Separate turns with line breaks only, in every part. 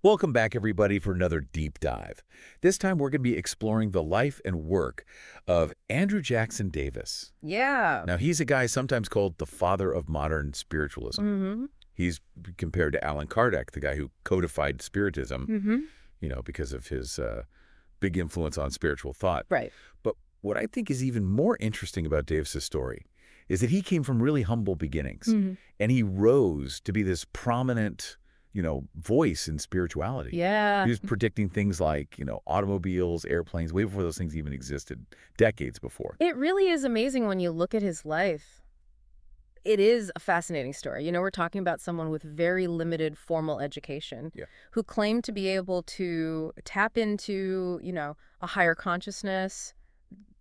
Welcome back, everybody, for another deep dive. This time, we're going to be exploring the life and work of Andrew Jackson Davis.
Yeah.
Now, he's a guy sometimes called the father of modern spiritualism.
Mm-hmm.
He's compared to Allan Kardec, the guy who codified Spiritism,
Mm-hmm.
because of his big influence on spiritual thought.
Right.
But what I think is even more interesting about Davis's story is that he came from really humble beginnings,
Mm-hmm.
and he rose to be this prominent voice in spirituality.
Yeah.
He was predicting things like, automobiles, airplanes, way before those things even existed, decades before.
It really is amazing when you look at his life. It is a fascinating story. We're talking about someone with very limited formal education
Yeah.
who claimed to be able to tap into, a higher consciousness,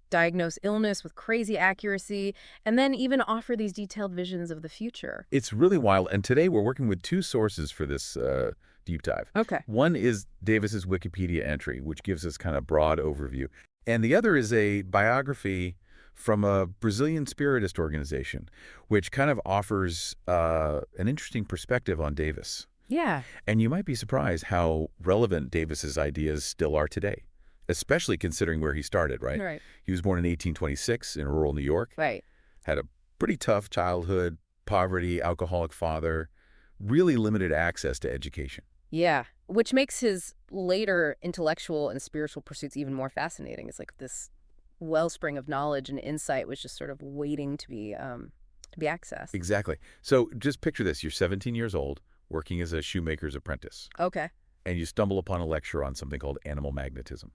diagnose illness with crazy accuracy, and then even offer these detailed visions of the future.
It's really wild, and today we're working with two sources for this deep dive.
Okay.
One is Davis's Wikipedia entry, which gives us kind of broad overview, and the other is a biography from a Brazilian Spiritist organization, which kind of offers an interesting perspective on Davis.
Yeah.
And you might be surprised how relevant Davis's ideas still are today, especially considering where he started, right?
Right.
He was born in 1826 in rural New York,
Right.
had a pretty tough childhood, poverty, alcoholic father, really limited access to education.
Yeah, which makes his later intellectual and spiritual pursuits even more fascinating. It's like this wellspring of knowledge and insight was just sort of waiting to be accessed.
Exactly. So just picture this. You're 17 years old, working as a shoemaker's apprentice,
Okay.
and you stumble upon a lecture on something called animal magnetism.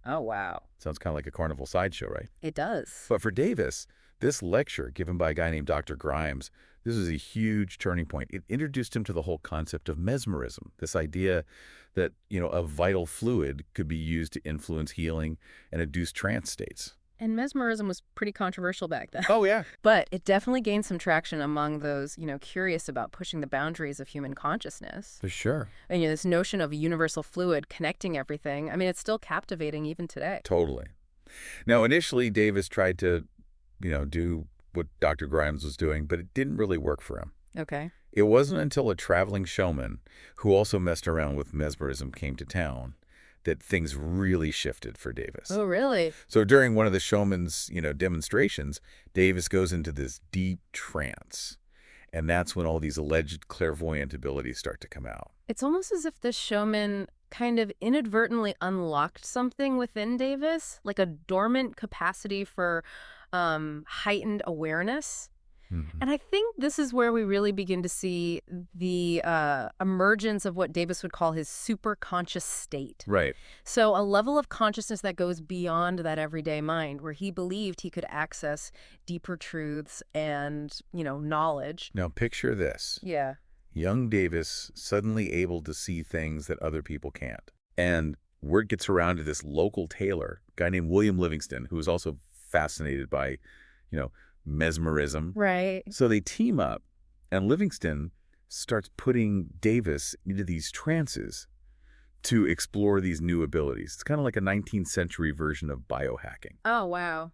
Oh, wow.
Sounds kind of like a carnival sideshow, right?
It does.
But for Davis, this lecture given by a guy named Dr. Grimes, this was a huge turning point. It introduced him to the whole concept of mesmerism, this idea that, a vital fluid could be used to influence healing and induce trance states.
And mesmerism was pretty controversial back then.
Oh, yeah.
But it definitely gained some traction among those, curious about pushing the boundaries of human consciousness.
For sure.
And, this notion of a universal fluid connecting everything, I mean, it's still captivating even today.
Totally. Now, initially, Davis tried to, do what Dr. Grimes was doing, but it didn't really work for him.
Okay.
It wasn't until a traveling showman who also messed around with mesmerism came to town that things really shifted for Davis.
Oh, really?
So during one of the showman's, demonstrations, Davis goes into this deep trance. And that's when all these alleged clairvoyant abilities start to come out.
It's almost as if the showman kind of inadvertently unlocked something within Davis, like a dormant capacity for heightened awareness.
Mm-hmm.
And I think this is where we really begin to see the emergence of what Davis would call his superconscious state.
Right.
So a level of consciousness that goes beyond that everyday mind, where he believed he could access deeper truths and, knowledge.
Now picture this.
Yeah.
Young Davis suddenly able to see things that other people can't. And word gets around to this local tailor, a guy named William Livingston, who was also fascinated by, mesmerism.
Right.
So they team up, and Livingston starts putting Davis into these trances to explore these new abilities. It's kind of like a 19th century version of biohacking.
Oh, wow.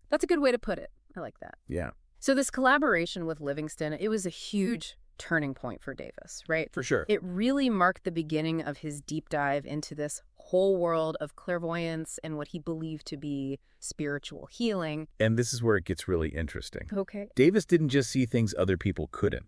That's a good way to put it. I like that.
Yeah,
So this collaboration with Livingston, it was a huge turning point for Davis, right?
for sure.
It really marked the beginning of his deep dive into this whole world of clairvoyance and what he believed to be spiritual healing.
And this is where it gets really interesting.
Okay.
Davis didn't just see things other people couldn't.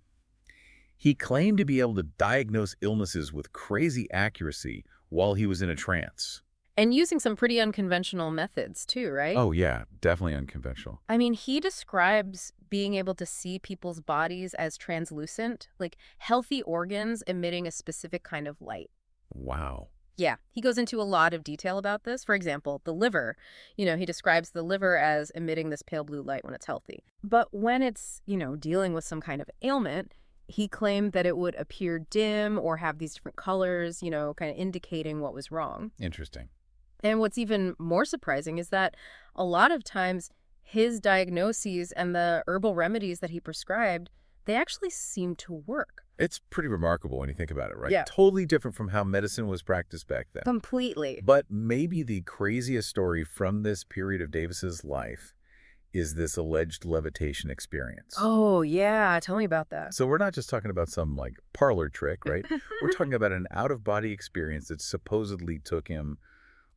He claimed to be able to diagnose illnesses with crazy accuracy while he was in a trance.
And using some pretty unconventional methods too, right?
Oh, yeah, definitely unconventional.
I mean, he describes being able to see people's bodies as translucent, like healthy organs emitting a specific kind of light.
Wow.
Yeah, he goes into a lot of detail about this. For example, the liver. He describes the liver as emitting this pale blue light when it's healthy. But when it's, dealing with some kind of ailment, he claimed that it would appear dim or have these different colors, kind of indicating what was wrong.
Interesting.
And what's even more surprising is that a lot of times his diagnoses and the herbal remedies that he prescribed, they actually seem to work.
It's pretty remarkable when you think about it, right?
Yeah.
Totally different from how medicine was practiced back then.
Completely.
But maybe the craziest story from this period of Davis's life is this alleged levitation experience.
Oh, yeah. Tell me about that.
So we're not just talking about some, like, parlor trick, right? We're talking about an out-of-body experience that supposedly took him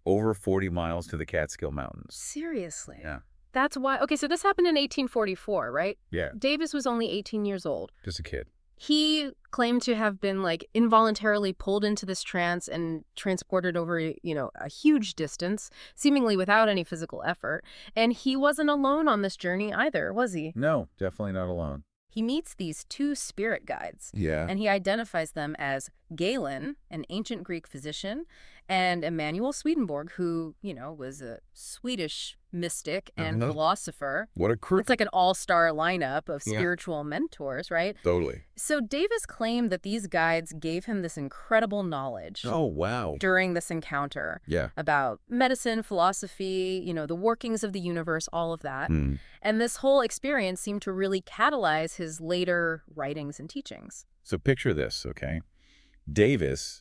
over 40 miles to the Catskill Mountains.
Seriously?
Yeah.
That's why. Okay, so this happened in 1844, right?
Yeah.
Davis was only 18 years old.
Just a kid.
He claimed to have been, like, involuntarily pulled into this trance and transported over, a huge distance, seemingly without any physical effort. And he wasn't alone on this journey either, was he?
No, definitely not alone.
He meets these two spirit guides,
Yeah.
and he identifies them as Galen, an ancient Greek physician, and Emanuel Swedenborg, who, was a Swedish mystic and philosopher.
What a crew.
It's like an all-star lineup of
Yeah.
spiritual mentors, right?
Totally.
So Davis claimed that these guides gave him this incredible knowledge
Oh, wow.
during this encounter
Yeah.
about medicine, philosophy, the workings of the universe, all of that.
Mm.
And this whole experience seemed to really catalyze his later writings and teachings.
So picture this, okay? Davis,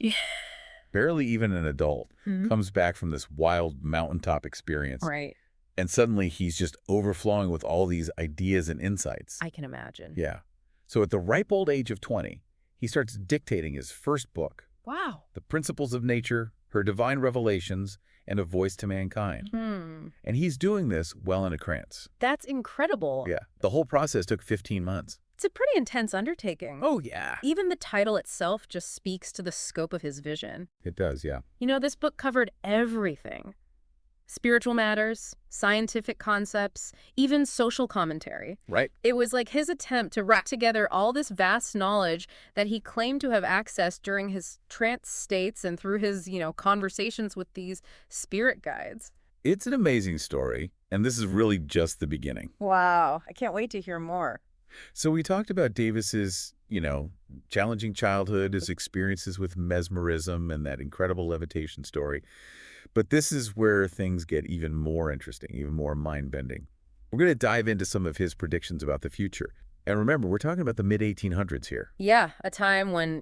barely even an adult, comes back from this wild mountaintop experience.
Right.
And suddenly he's just overflowing with all these ideas and insights.
I can imagine.
Yeah. So at the ripe old age of 20, he starts dictating his first book,
Wow.
The Principles of Nature, Her Divine Revelations, and A Voice to Mankind. And he's doing this well in a trance.
That's incredible.
Yeah. The whole process took 15 months.
It's a pretty intense undertaking.
Oh, yeah.
Even the title itself just speaks to the scope of his vision.
It does, yeah.
This book covered everything. Spiritual matters, scientific concepts, even social commentary.
Right.
It was like his attempt to wrap together all this vast knowledge that he claimed to have accessed during his trance states and through his, conversations with these spirit guides.
It's an amazing story, and this is really just the beginning.
Wow. I can't wait to hear more.
So we talked about Davis's, challenging childhood, his experiences with mesmerism, and that incredible levitation story. But this is where things get even more interesting, even more mind-bending. We're going to dive into some of his predictions about the future. And remember, we're talking about the mid-1800s here.
Yeah, a time when,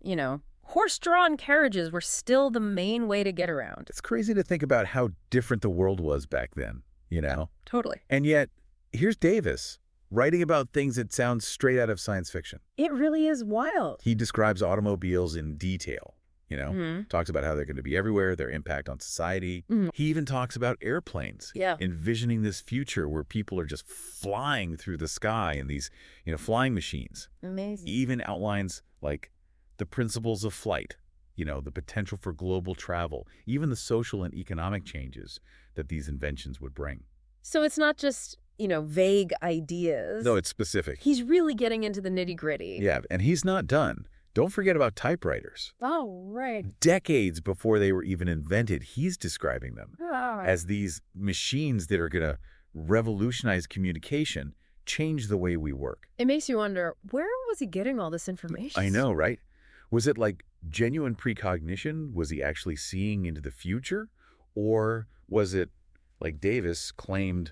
horse-drawn carriages were still the main way to get around.
It's crazy to think about how different the world was back then,
Totally.
And yet, here's Davis writing about things that sound straight out of science fiction.
It really is wild.
He describes automobiles in detail, talks about how they're going to be everywhere, their impact on society. He even talks about airplanes, envisioning this future where people are just flying through the sky in these, flying machines.
Amazing.
He even outlines, like, the principles of flight, the potential for global travel, even the social and economic changes that these inventions would bring.
So it's not just, vague ideas.
No, it's specific.
He's really getting into the nitty-gritty.
Yeah, and he's not done. Don't forget about typewriters.
Oh, right.
Decades before they were even invented, he's describing them
Oh.
as these machines that are going to revolutionize communication, change the way we work.
It makes you wonder, where was he getting all this information?
I know, right? Was it like genuine precognition? Was he actually seeing into the future? Or was it, like Davis claimed,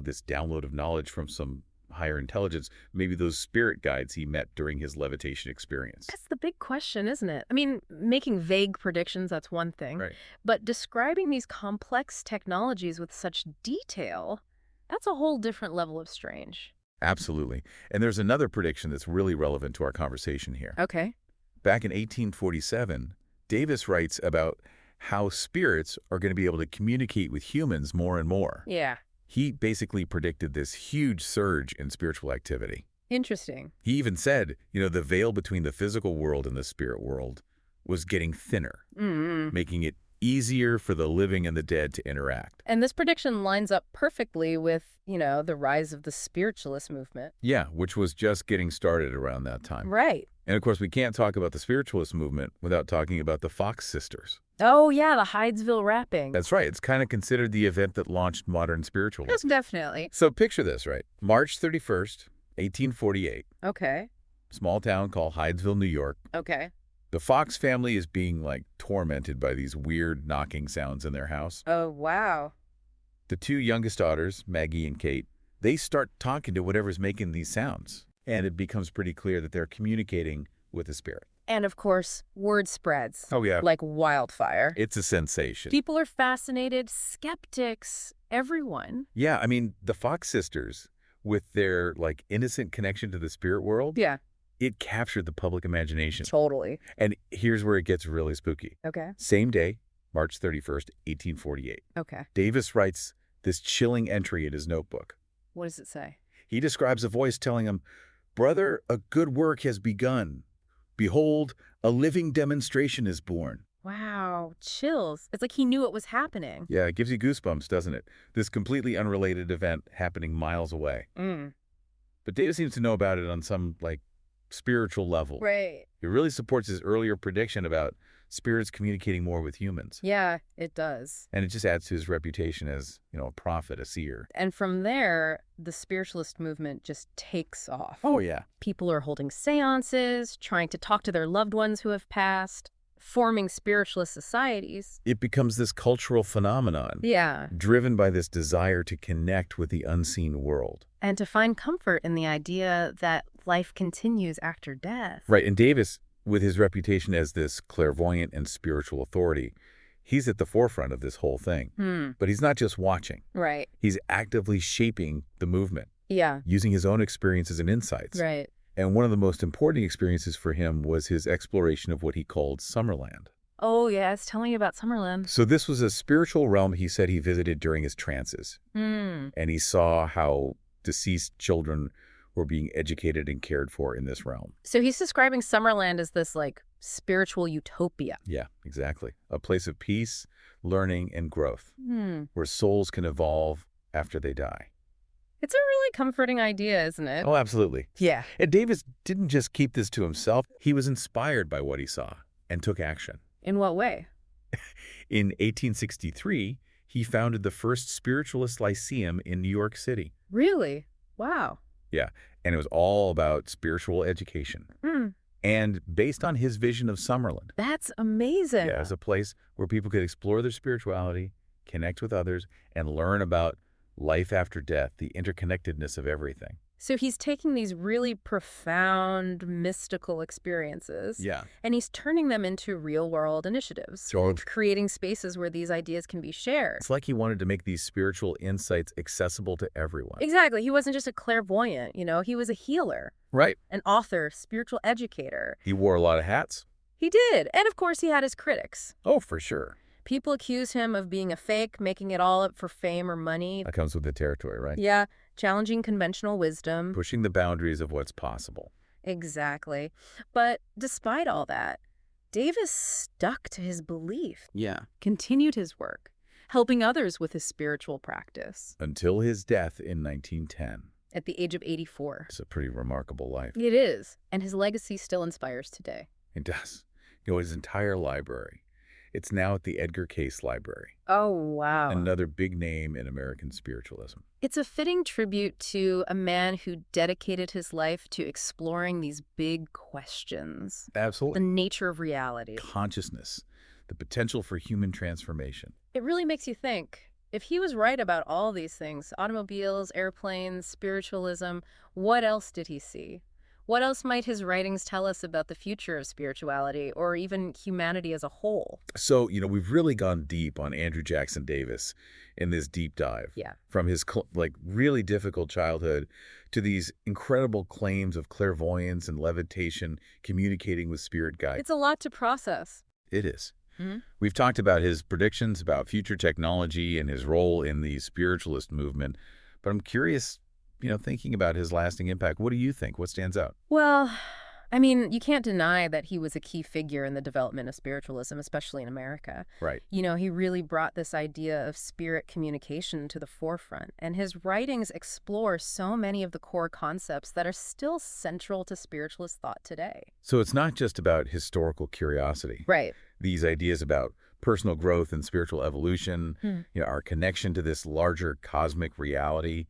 this download of knowledge from some higher intelligence, maybe those spirit guides he met during his levitation experience?
That's the big question, isn't it? I mean, making vague predictions, that's one thing.
Right.
But describing these complex technologies with such detail, that's a whole different level of strange.
Absolutely. And there's another prediction that's really relevant to our conversation here.
Okay.
Back in 1847, Davis writes about how spirits are going to be able to communicate with humans more and more.
Yeah.
He basically predicted this huge surge in spiritual activity.
Interesting.
He even said, the veil between the physical world and the spirit world was getting thinner, making it easier for the living and the dead to interact.
And this prediction lines up perfectly with, the rise of the spiritualist movement.
Yeah, which was just getting started around that time.
Right.
And of course, we can't talk about the spiritualist movement without talking about the Fox sisters.
Oh, yeah, the Hydesville rapping.
That's right. It's kind of considered the event that launched modern spiritualism.
Definitely.
So picture this, right? March 31st, 1848,
Okay.
small town called Hydesville, New York.
Okay.
The Fox family is being, tormented by these weird knocking sounds in their house.
Oh, wow.
The two youngest daughters, Maggie and Kate, they start talking to whatever's making these sounds. And it becomes pretty clear that they're communicating with a spirit.
And of course, word spreads.
Oh, yeah.
Like wildfire.
It's a sensation.
People are fascinated, skeptics, everyone.
Yeah, I mean, the Fox sisters, with their, like, innocent connection to the spirit world,
Yeah,
it captured the public imagination.
totally.
And here's where it gets really spooky.
Okay.
Same day, March 31st, 1848.
Okay.
Davis writes this chilling entry in his notebook.
What does it say?
He describes a voice telling him, "Brother, a good work has begun. Behold, a living demonstration is born."
Wow, chills. It's like he knew it was happening.
Yeah, it gives you goosebumps, doesn't it? This completely unrelated event happening miles away.
Mm.
But Davis seems to know about it on some, like, spiritual level.
Right.
It really supports his earlier prediction about spirits communicating more with humans.
Yeah, it does.
And it just adds to his reputation as, a prophet, a seer.
And from there, the spiritualist movement just takes off.
Oh, yeah.
People are holding seances, trying to talk to their loved ones who have passed, forming spiritualist societies.
It becomes this cultural phenomenon.
Yeah.
Driven by this desire to connect with the unseen world.
And to find comfort in the idea that life continues after death.
Right, and Davis, with his reputation as this clairvoyant and spiritual authority, he's at the forefront of this whole thing. But he's not just watching.
Right.
He's actively shaping the movement.
Yeah.
Using his own experiences and insights.
Right.
And one of the most important experiences for him was his exploration of what he called Summerland.
Oh, yes. Tell me about Summerland.
So this was a spiritual realm he said he visited during his trances. And he saw how deceased children were being educated and cared for in this realm.
So he's describing Summerland as this, like, spiritual utopia.
Yeah, exactly. A place of peace, learning, and growth, where souls can evolve after they die.
It's a really comforting idea, isn't it?
Oh, absolutely.
Yeah.
And Davis didn't just keep this to himself. He was inspired by what he saw and took action.
In what way?
In 1863, he founded the first spiritualist lyceum in New York City.
Really? Wow.
Yeah, and it was all about spiritual education. And based on his vision of Summerland.
That's amazing.
Yeah, as a place where people could explore their spirituality, connect with others, and learn about life after death, the interconnectedness of everything.
So he's taking these really profound, mystical experiences.
Yeah.
And he's turning them into real-world initiatives.
So
Creating spaces where these ideas can be shared.
it's like he wanted to make these spiritual insights accessible to everyone.
Exactly. He wasn't just a clairvoyant, he was a healer,
Right.
an author, spiritual educator.
He wore a lot of hats.
He did. And of course, he had his critics.
Oh, for sure.
People accuse him of being a fake, making it all up for fame or money.
That comes with the territory, right?
Yeah, challenging conventional wisdom.
Pushing the boundaries of what's possible.
Exactly. But despite all that, Davis stuck to his belief.
Yeah.
Continued his work, helping others with his spiritual practice.
Until his death in 1910.
At the age of 84.
It's a pretty remarkable life.
It is. And his legacy still inspires today.
It does. His entire library. It's now at the Edgar Cayce Library.
Oh, wow.
Another big name in American spiritualism.
It's a fitting tribute to a man who dedicated his life to exploring these big questions.
Absolutely.
The nature of reality.
Consciousness, the potential for human transformation.
It really makes you think. If he was right about all these things, automobiles, airplanes, spiritualism, what else did he see? What else might his writings tell us about the future of spirituality or even humanity as a whole?
So, we've really gone deep on Andrew Jackson Davis in this deep dive.
Yeah.
From his really difficult childhood to these incredible claims of clairvoyance and levitation, communicating with spirit guides.
It's a lot to process.
It is.
Mm-hmm.
We've talked about his predictions about future technology and his role in the spiritualist movement, but I'm curious, thinking about his lasting impact, what do you think? What stands out?
Well, I mean, you can't deny that he was a key figure in the development of spiritualism, especially in America.
Right.
He really brought this idea of spirit communication to the forefront, and his writings explore so many of the core concepts that are still central to spiritualist thought today.
So it's not just about historical curiosity.
Right.
These ideas about personal growth and spiritual evolution, our connection to this larger cosmic reality,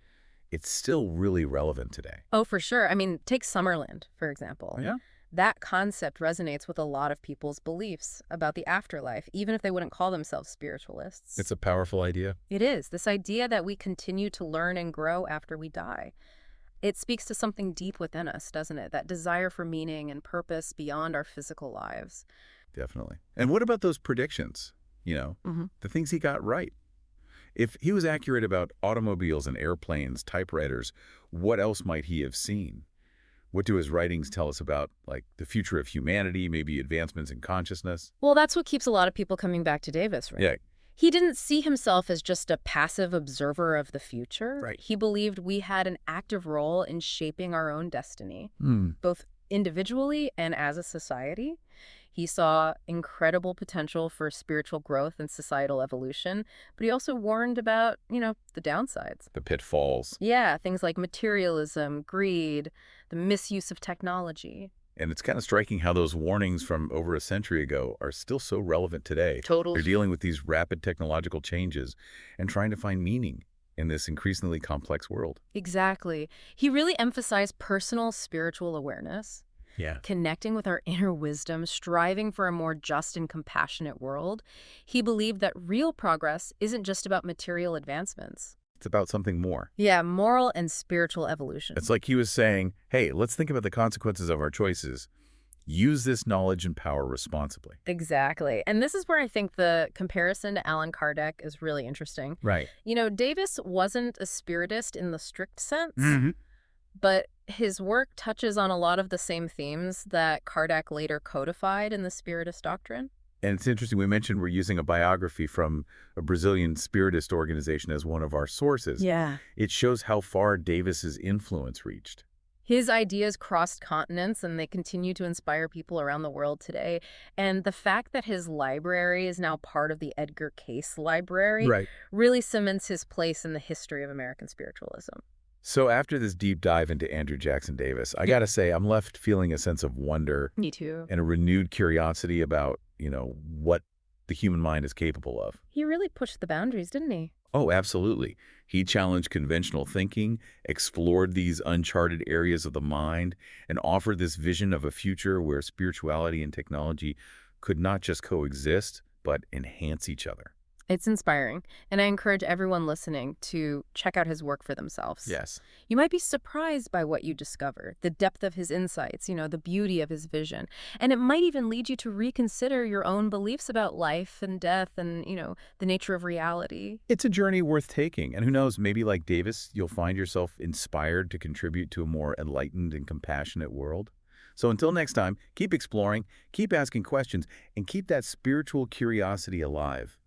it's still really relevant today.
Oh, for sure. I mean, take Summerland, for example.
Yeah.
That concept resonates with a lot of people's beliefs about the afterlife, even if they wouldn't call themselves spiritualists.
It's a powerful idea.
It is. This idea that we continue to learn and grow after we die. It speaks to something deep within us, doesn't it? That desire for meaning and purpose beyond our physical lives.
Definitely. And what about those predictions? The things he got right? If he was accurate about automobiles and airplanes, typewriters, what else might he have seen? What do his writings tell us about, like, the future of humanity, maybe advancements in consciousness?
Well, that's what keeps a lot of people coming back to Davis, right?
Yeah,
He didn't see himself as just a passive observer of the future.
right.
He believed we had an active role in shaping our own destiny, both individually and as a society. He saw incredible potential for spiritual growth and societal evolution, but he also warned about, the downsides.
The pitfalls.
Yeah, things like materialism, greed, the misuse of technology.
And it's kind of striking how those warnings from over a century ago are still so relevant today.
Total.
They're dealing with these rapid technological changes and trying to find meaning in this increasingly complex world.
Exactly. He really emphasized personal spiritual awareness,
Yeah.
connecting with our inner wisdom, striving for a more just and compassionate world. He believed that real progress isn't just about material advancements.
It's about something more.
Yeah, moral and spiritual evolution.
It's like he was saying, hey, let's think about the consequences of our choices. Use this knowledge and power responsibly.
Exactly. And this is where I think the comparison to Allan Kardec is really interesting.
Right.
Davis wasn't a spiritist in the strict sense,
Mm-hmm.
but his work touches on a lot of the same themes that Kardec later codified in the Spiritist doctrine.
And it's interesting, we mentioned we're using a biography from a Brazilian Spiritist organization as one of our sources.
Yeah.
It shows how far Davis's influence reached.
His ideas crossed continents, and they continue to inspire people around the world today. And the fact that his library is now part of the Edgar Cayce Library
Right.
really cements his place in the history of American spiritualism.
So after this deep dive into Andrew Jackson Davis, I got to say, I'm left feeling a sense of wonder
Me too.
and a renewed curiosity about, what the human mind is capable of.
He really pushed the boundaries, didn't he?
Oh, absolutely. He challenged conventional thinking, explored these uncharted areas of the mind, and offered this vision of a future where spirituality and technology could not just coexist, but enhance each other.
It's inspiring, and I encourage everyone listening to check out his work for themselves.
Yes.
You might be surprised by what you discover, the depth of his insights, the beauty of his vision. And it might even lead you to reconsider your own beliefs about life and death and, the nature of reality.
It's a journey worth taking. And who knows, maybe like Davis, you'll find yourself inspired to contribute to a more enlightened and compassionate world. So until next time, keep exploring, keep asking questions, and keep that spiritual curiosity alive.